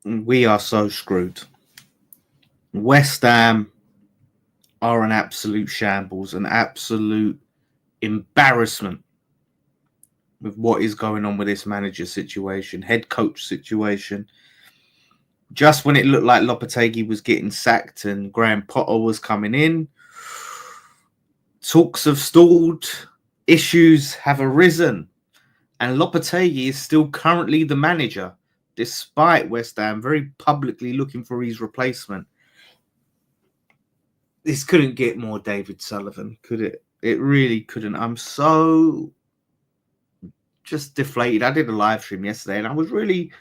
we are so screwed. West Ham are an absolute shambles, an absolute embarrassment with what is going on with this manager situation, head coach situation. Just when it looked like Lopetegui was getting sacked and Graham Potter was coming in, talks have stalled, issues have arisen, and Lopetegui is still currently the manager, despite West Ham very publicly looking for his replacement. This couldn't get more David Sullivan, could it? It really couldn't. I'm so just deflated. I did a live stream yesterday and I was really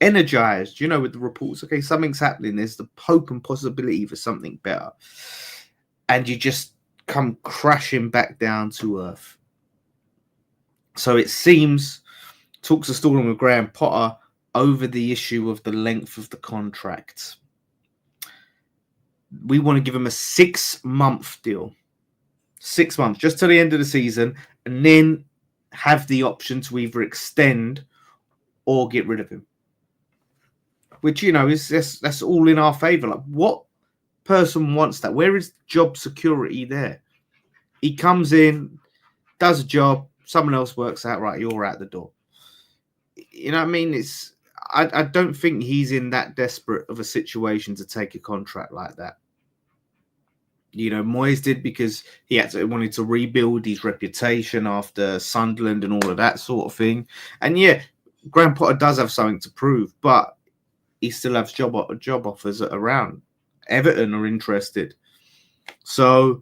energized, with the reports. Okay, something's happening. There's the hope and possibility for something better. And you just come crashing back down to earth. So it seems talks are stalling with Graham Potter over the issue of the length of the contract. We want to give him a 6-month deal. 6 months, just till the end of the season, and then have the option to either extend or get rid of him. Which, is that's all in our favour. Like, what person wants that? Where is job security there? He comes in, does a job, someone else works out, right, you're out the door. You know what I mean? I don't think he's in that desperate of a situation to take a contract like that. Moyes did because he wanted to rebuild his reputation after Sunderland and all of that sort of thing. And yeah, Graham Potter does have something to prove, but he still has job offers around. Everton are interested. So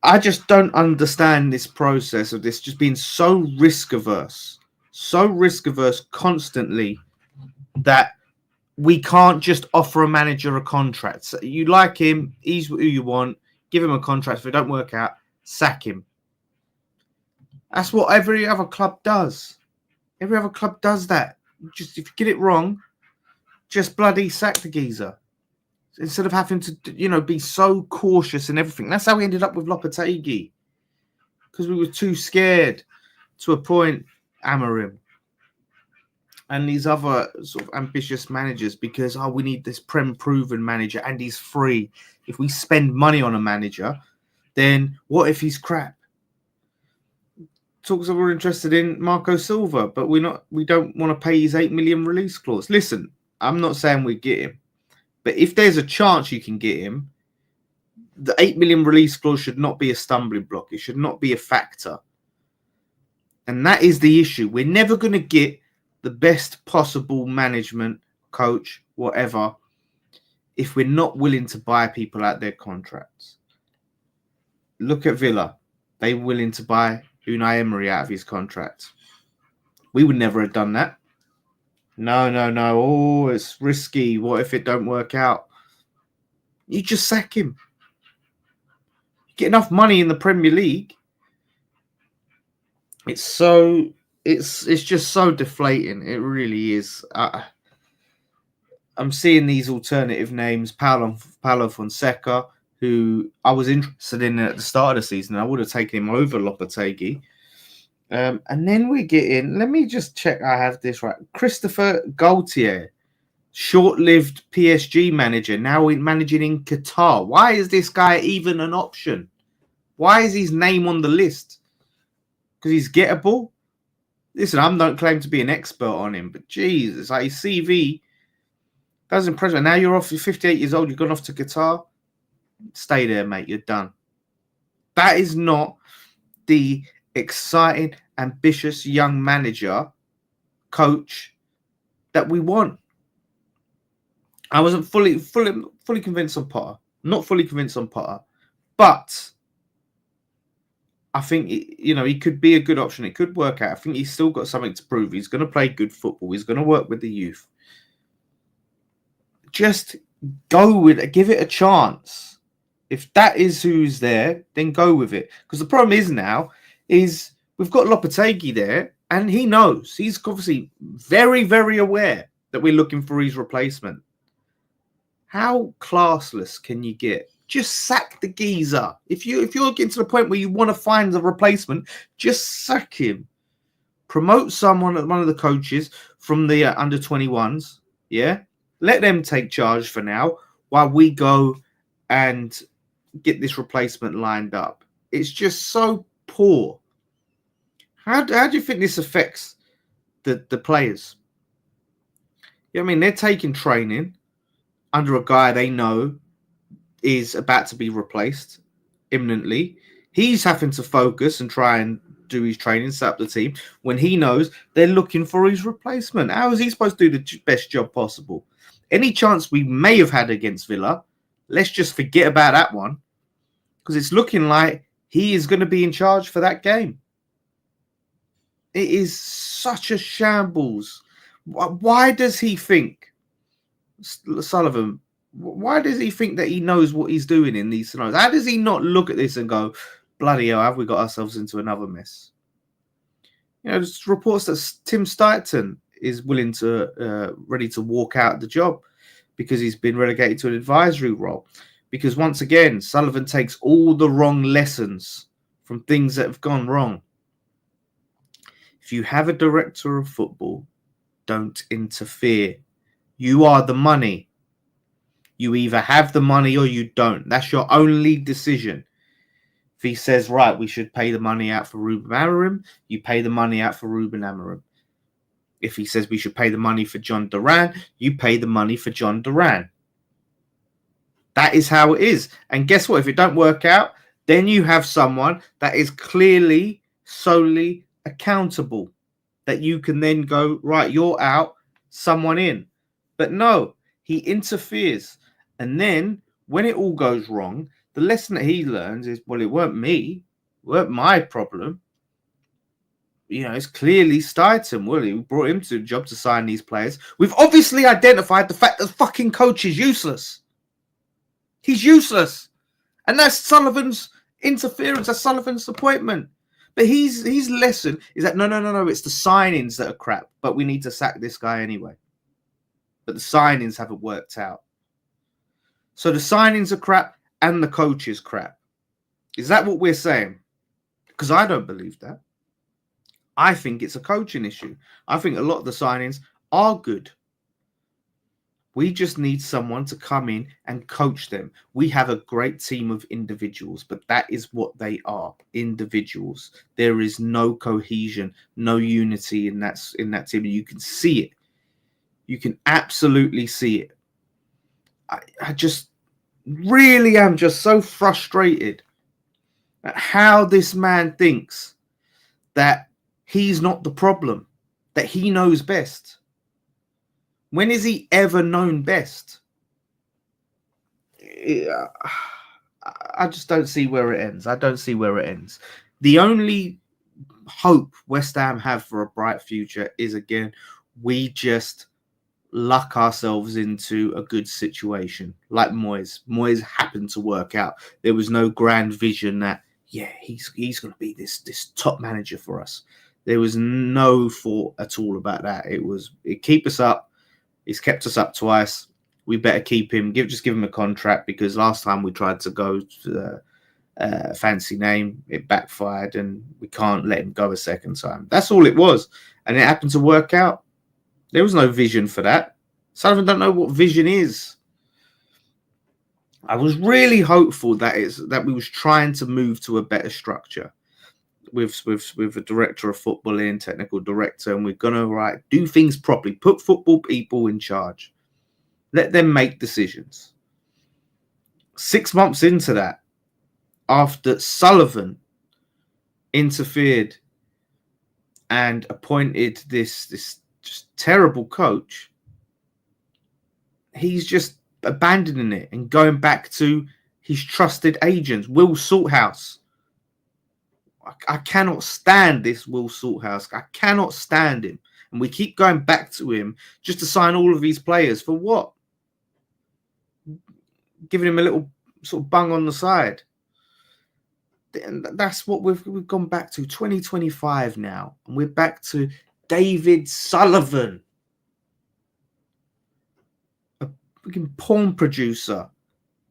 I just don't understand this process of this just being so risk-averse constantly that we can't just offer a manager a contract. So you like him, he's who you want, give him a contract. If it don't work out, sack him. That's what every other club does. Every other club does that. Just if you get it wrong, just bloody sack the geezer. Instead of having to, be so cautious and everything. That's how we ended up with Lopetegui. Because we were too scared to appoint Amorim and these other sort of ambitious managers because, we need this Prem-proven manager and he's free. If we spend money on a manager, then what if he's crap? Talks that we're interested in Marco Silva, but we don't want to pay his 8 million release clause. Listen, I'm not saying we get him, but if there's a chance you can get him, the 8 million release clause should not be a stumbling block. It should not be a factor. And that is the issue. We're never going to get the best possible management, coach, whatever, if we're not willing to buy people out their contracts. Look at Villa. They were willing to buy Unai Emery out of his contract. We would never have done that. No. Oh, it's risky. What if it don't work out? You just sack him. You get enough money in the Premier League. It's just so deflating. It really is. I'm seeing these alternative names. Paulo Fonseca, who I was interested in at the start of the season. I would have taken him over Lopetegui. And then we're getting, let me just check I have this right. Christopher Gaultier, short-lived PSG manager, now managing in Qatar. Why is this guy even an option? Why is his name on the list? Because he's gettable? Listen, I don't claim to be an expert on him, but Jesus, like his CV does impress me. Now you're off, you're 58 years old, you've gone off to Qatar. Stay there, mate, you're done. That is not the exciting, ambitious young manager, coach that we want. I wasn't fully convinced on Potter. Not fully convinced on Potter, but I think he could be a good option. It could work out. I think he's still got something to prove. He's going to play good football. He's going to work with the youth. Just go with it. Give it a chance. If that is who's there, then go with it. Because the problem is now is we've got Lopetegui there, and he knows. He's obviously very, very aware that we're looking for his replacement. How classless can you get? Just sack the geezer. If you're getting to the point where you want to find a replacement, just sack him. Promote someone, one of the coaches from the under 21s, yeah? Let them take charge for now while we go and get this replacement lined up. It's just so poor. How do you think this affects the players? You know what I mean? They're taking training under a guy they know is about to be replaced imminently. He's having to focus and try and do his training, set up the team, when he knows they're looking for his replacement. How is he supposed to do the best job possible? Any chance we may have had against Villa, let's just forget about that one, because it's looking like he is going to be in charge for that game. It is such a shambles. Why does he think, Sullivan, why does he think that he knows what he's doing in these scenarios? How does he not look at this and go, bloody hell, have we got ourselves into another mess? You know, there's reports that Tim Steigton is willing to, ready to walk out the job because he's been relegated to an advisory role. Because once again, Sullivan takes all the wrong lessons from things that have gone wrong. If you have a director of football, don't interfere. You are the money. You either have the money or you don't. That's your only decision. If he says, right, we should pay the money out for Ruben Amorim, you pay the money out for Ruben Amorim. If he says we should pay the money for John Duran, you pay the money for John Duran. That is how it is. And guess what? If it don't work out, then you have someone that is clearly, solely accountable, that you can then go, right, you're out, someone in. But no, he interferes. And then when it all goes wrong, the lesson that he learns is, well, it weren't me. It weren't my problem. You know, it's clearly Steigton. Well, he brought him to the job to sign these players. We've obviously identified the fact that the fucking coach is useless. He's useless. And that's Sullivan's interference. That's Sullivan's appointment. But his lesson is that, no, it's the signings that are crap. But we need to sack this guy anyway. But the signings haven't worked out. So the signings are crap and the coach is crap. Is that what we're saying? Because I don't believe that. I think it's a coaching issue. I think a lot of the signings are good. We just need someone to come in and coach them. We have a great team of individuals, but that is what they are, individuals. There is no cohesion, no unity in that team. You can see it. You can absolutely see it. I just really am just so frustrated at how this man thinks that he's not the problem, that he knows best. When has he ever known best? I just don't see where it ends. I don't see where it ends. The only hope West Ham have for a bright future is, again, we just luck ourselves into a good situation like Moyes. Moyes happened to work out. There was no grand vision that, yeah, he's going to be this top manager for us. There was no thought at all about that. It keep us up. He's kept us up twice. We better keep him. Just give him a contract, because last time we tried to go to the fancy name, it backfired, and we can't let him go a second time. That's all it was, and it happened to work out. There was no vision for that. Sullivan don't know what vision is. I was really hopeful that we was trying to move to a better structure with a director of football in, technical director, and we're gonna do things properly, put football people in charge, let them make decisions. 6 months into that, after Sullivan interfered and appointed this just terrible coach, he's just abandoning it and going back to his trusted agents. Will Salthouse. I cannot stand this Will Salthouse. I cannot stand him. And we keep going back to him just to sign all of these players. For what? Giving him a little sort of bung on the side. And that's what we've gone back to. 2025 now. And we're back to David Sullivan. A freaking porn producer.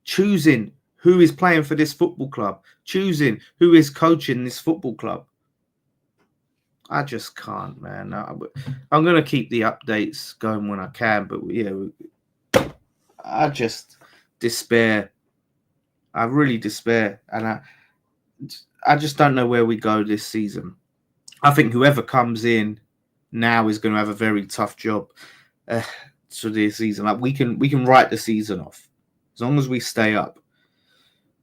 Choosing who is playing for this football club, choosing who is coaching this football club. I just can't, man. I'm going to keep the updates going when I can, but yeah, I just despair. I really despair, and I just don't know where we go this season. I think whoever comes in now is going to have a very tough job for this season. Like we can write the season off as long as we stay up,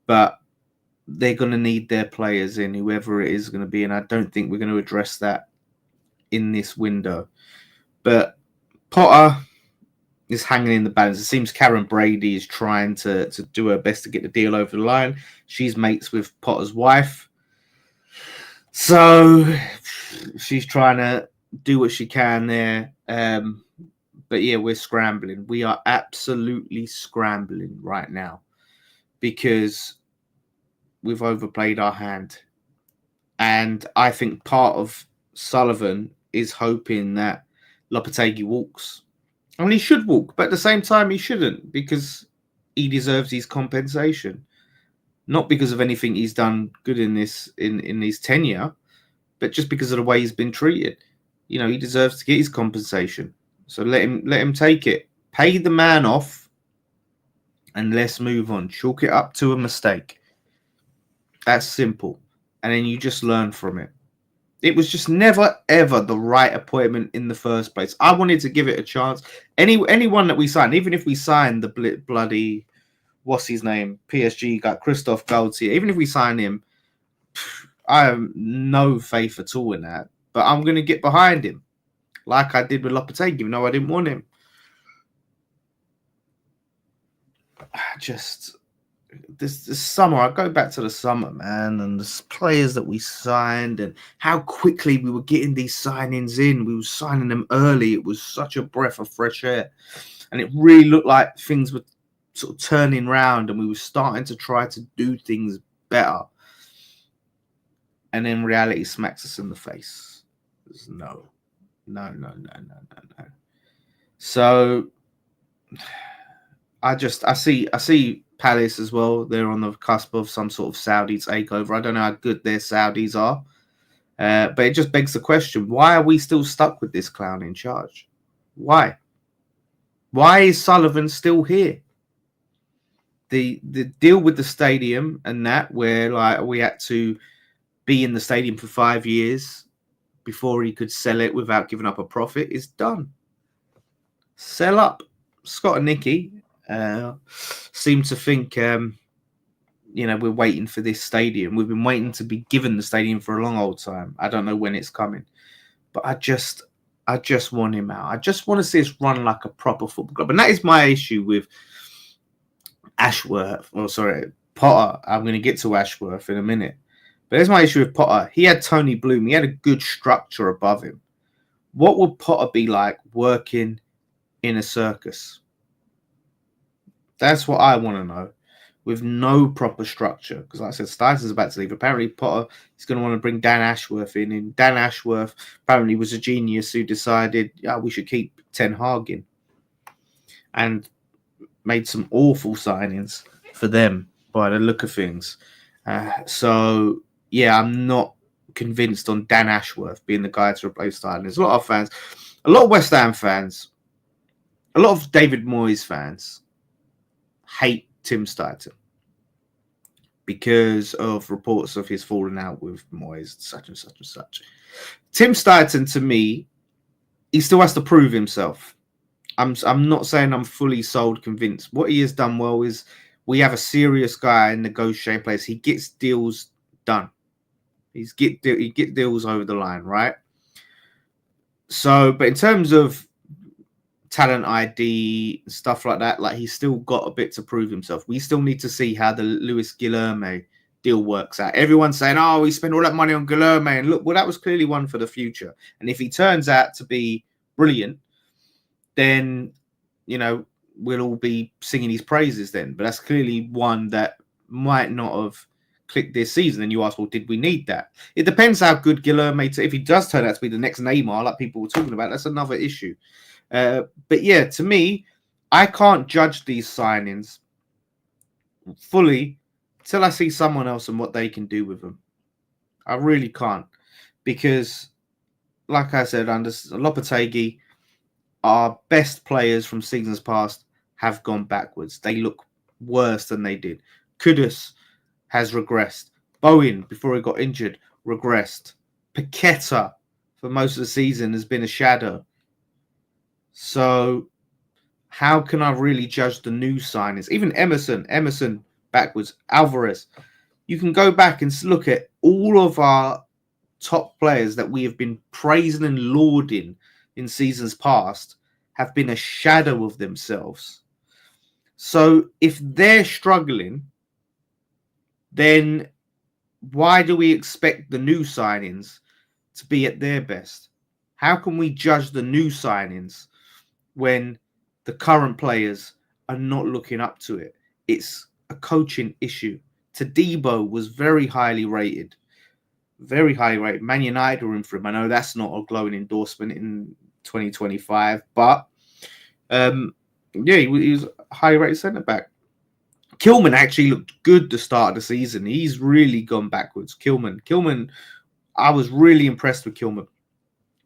but they're going to need their players in, whoever it is going to be, and I don't think we're going to address that in this window. But Potter is hanging in the balance. It seems Karen Brady is trying to do her best to get the deal over the line. She's mates with Potter's wife, so she's trying to do what she can there. But yeah, we're scrambling. We are absolutely scrambling right now because we've overplayed our hand. And I think part of Sullivan is hoping that Lopetegui walks. And he should walk, but at the same time, he shouldn't, because he deserves his compensation. Not because of anything he's done good in his tenure, but just because of the way he's been treated. You know, he deserves to get his compensation. So let him take it. Pay the man off, and let's move on. Chalk it up to a mistake. That's simple. And then you just learn from it. It was just never, ever the right appointment in the first place. I wanted to give it a chance. Anyone that we signed, even if we signed the bloody, what's his name, PSG, got Christophe Gaultier, even if we sign him, I have no faith at all in that. But I'm going to get behind him, like I did with Lopetegui, even though I didn't want him. Just... This summer, I go back to the summer, man, and the players that we signed and how quickly we were getting these signings in. We were signing them early. It was such a breath of fresh air. And it really looked like things were sort of turning round and we were starting to try to do things better. And then reality smacks us in the face. There's no. So I see Palace as well. They're on the cusp of some sort of Saudi takeover. I don't know how good their Saudis are. But it just begs the question, why are we still stuck with this clown in charge? Why? Why is Sullivan still here? The deal with the stadium and that, where like we had to be in the stadium for 5 years before he could sell it without giving up a profit, is done. Sell up. Scott and Nicky seem to think, we're waiting for this stadium. We've been waiting to be given the stadium for a long old time. I don't know when it's coming, but I just want him out. I just want to see us run like a proper football club, and that is my issue with Potter. I'm going to get to Ashworth in a minute, but there's my issue with Potter. He had Tony Bloom. He had a good structure above him. What would Potter be like working in a circus? That's what I want to know, with no proper structure. Because like I said, Steisen's about to leave. Apparently Potter is going to want to bring Dan Ashworth in. And Dan Ashworth apparently was a genius who decided, we should keep Ten Hag in. And made some awful signings for them by the look of things. So, I'm not convinced on Dan Ashworth being the guy to replace Stein. There's a lot of fans, a lot of West Ham fans, a lot of David Moyes fans hate Tim Steidten because of reports of his falling out with Moyes, such and such and such. Tim Steidten, to me, he still has to prove himself. I'm not saying I'm fully sold, convinced. What he has done well is we have a serious guy in negotiating players. He gets deals done. He get deals over the line, right? So, but in terms of talent ID, stuff like that, like he's still got a bit to prove himself. We still need to see how the Luis Guilherme deal works out. Everyone's saying, we spent all that money on Guilherme, and look, well, that was clearly one for the future. And if he turns out to be brilliant, then, we'll all be singing his praises then. But that's clearly one that might not have clicked this season. And you ask, well, did we need that? It depends how good Guilherme, if he does turn out to be the next Neymar, like people were talking about, that's another issue. But yeah, to me, I can't judge these signings fully till I see someone else and what they can do with them. I really can't, because, like I said, under Lopetegui, our best players from seasons past have gone backwards. They look worse than they did. Kudus has regressed. Bowen, before he got injured, regressed. Paqueta, for most of the season, has been a shadow. So how can I really judge the new signings? Even Emerson backwards. Alvarez. You can go back and look at all of our top players that we have been praising and lauding in seasons past have been a shadow of themselves. So if they're struggling, then why do we expect the new signings to be at their best? How can we judge the new signings when the current players are not looking up to it? It's a coaching issue. Todibo was very highly rated. Very highly rated. Man United were in for him. I know that's not a glowing endorsement in 2025, but he was a highly rated centre-back. Kilman actually looked good the start of the season. He's really gone backwards. Kilman, I was really impressed with Kilman.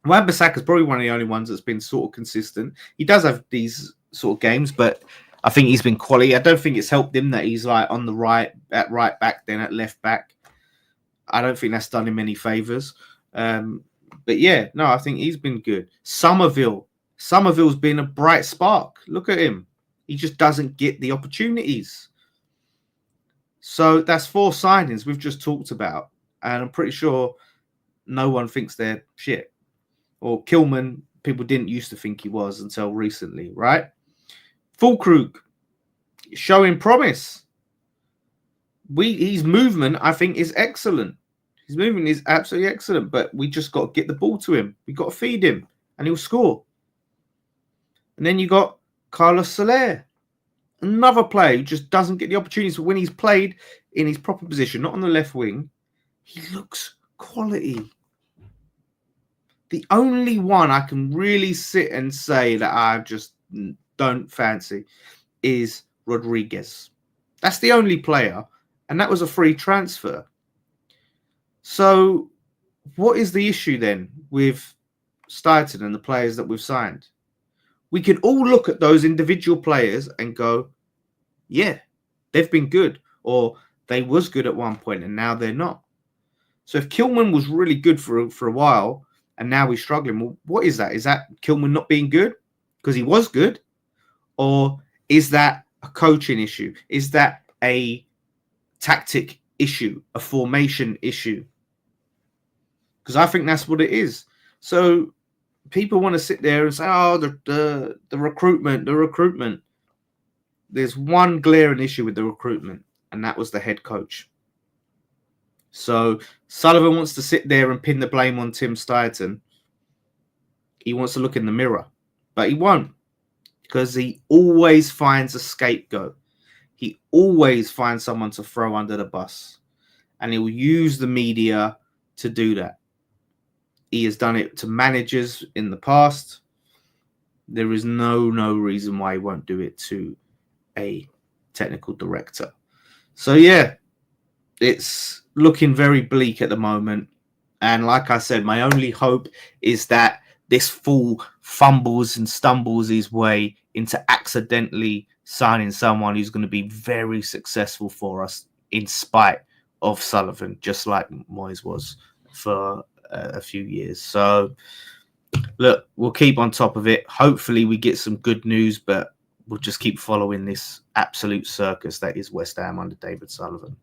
Wan-Bissaka is probably one of the only ones that's been sort of consistent. He does have these sort of games, but I think he's been quality. I don't think it's helped him that he's like on the right, at right back, then at left back. I don't think that's done him any favours. But yeah, no, I think he's been good. Somerville's been a bright spark. Look at him. He just doesn't get the opportunities. So that's 4 signings we've just talked about. And I'm pretty sure no one thinks they're shit. Or Kilman, people didn't used to think he was until recently, right? Fulkrug, showing promise. His movement, I think, is excellent. His movement is absolutely excellent, but we just got to get the ball to him. We got to feed him, and he'll score. And then you got Carlos Soler, another player who just doesn't get the opportunities. But when he's played in his proper position, not on the left wing, he looks quality. The only one I can really sit and say that I just don't fancy is Rodriguez. That's the only player, and that was a free transfer. So what is the issue then with Stuyton and the players that we've signed? We can all look at those individual players and go, yeah, they've been good, or they was good at one point and now they're not. So if Kilman was really good for a while and now he's struggling, well, what is that? Is that Kilman not being good because he was good? Or is that a coaching issue? Is that a tactic issue, a formation issue? Because I think that's what it is. So people want to sit there and say, oh, the recruitment. There's one glaring issue with the recruitment, and that was the head coach. So Sullivan wants to sit there and pin the blame on Tim Stuyton. He wants to look in the mirror, but he won't, because he always finds a scapegoat. He always finds someone to throw under the bus, and he will use the media to do that. He has done it to managers in the past. There is no reason why he won't do it to a technical director. So yeah, it's looking very bleak at the moment. And like I said, my only hope is that this fool fumbles and stumbles his way into accidentally signing someone who's going to be very successful for us in spite of Sullivan, just like Moyes was for a few years. So look, we'll keep on top of it. Hopefully we get some good news, but we'll just keep following this absolute circus that is West Ham under David Sullivan.